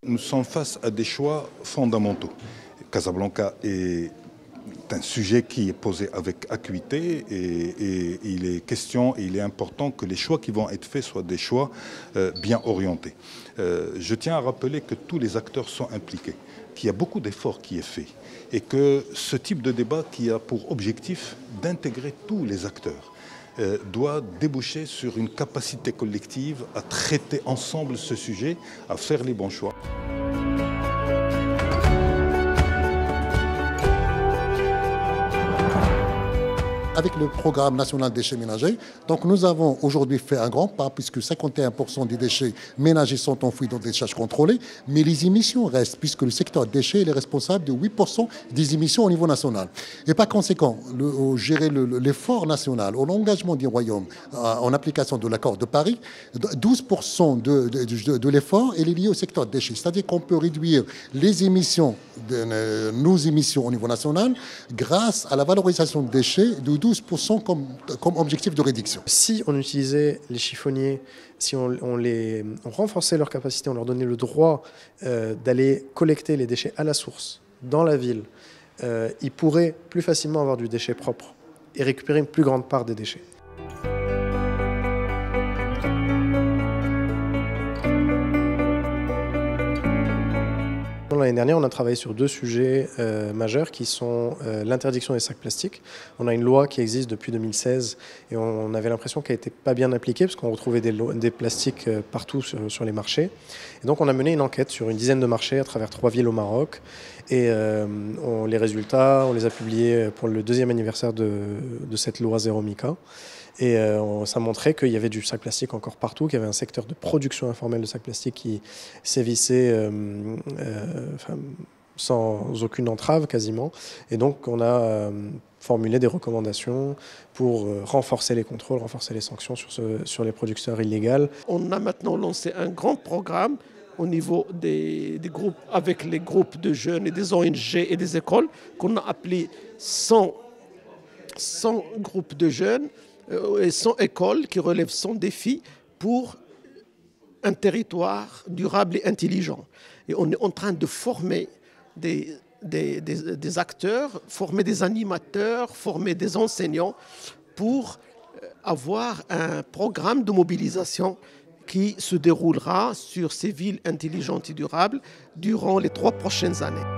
nous sommes face à des choix fondamentaux. Casablanca est un sujet qui est posé avec acuité et il est question et il est important que les choix qui vont être faits soient des choix bien orientés. Je tiens à rappeler que tous les acteurs sont impliqués, qu'il y a beaucoup d'efforts qui est fait et que ce type de débat qui a pour objectif d'intégrer tous les acteurs doit déboucher sur une capacité collective à traiter ensemble ce sujet, à faire les bons choix. Avec le programme national déchets ménagers. Donc nous avons aujourd'hui fait un grand pas puisque 51% des déchets ménagers sont enfouis dans des décharges contrôlées, mais les émissions restent puisque le secteur déchets est responsable de 8% des émissions au niveau national. Et par conséquent, gérer l'effort national, l'engagement du Royaume en application de l'accord de Paris, 12% de l'effort est lié au secteur déchets. C'est-à-dire qu'on peut réduire les émissions, nos émissions au niveau national grâce à la valorisation de déchets de 12% comme objectif de réduction. Si on utilisait les chiffonniers, si on renforçait leur capacité, on leur donnait le droit d'aller collecter les déchets à la source, dans la ville, ils pourraient plus facilement avoir du déchet propre et récupérer une plus grande part des déchets. L'année dernière, on a travaillé sur deux sujets majeurs qui sont l'interdiction des sacs plastiques. On a une loi qui existe depuis 2016 et on avait l'impression qu'elle n'était pas bien appliquée parce qu'on retrouvait des plastiques partout sur les marchés. Et donc on a mené une enquête sur une dizaine de marchés à travers 3 villes au Maroc. Et les résultats, on les a publiés pour le 2e anniversaire de cette loi Zéro Mica. Et ça montrait qu'il y avait du sac plastique encore partout, qu'il y avait un secteur de production informelle de sac plastique qui sévissait sans aucune entrave quasiment. Et donc on a formulé des recommandations pour renforcer les contrôles, renforcer les sanctions sur les producteurs illégaux. On a maintenant lancé un grand programme au niveau des groupes, avec les groupes de jeunes et des ONG et des écoles, qu'on a appelé 100 groupes de jeunes et 100 écoles qui relèvent 100 défis pour un territoire durable et intelligent. Et on est en train de former des acteurs, former des animateurs, former des enseignants pour avoir un programme de mobilisation qui se déroulera sur ces villes intelligentes et durables durant les 3 prochaines années.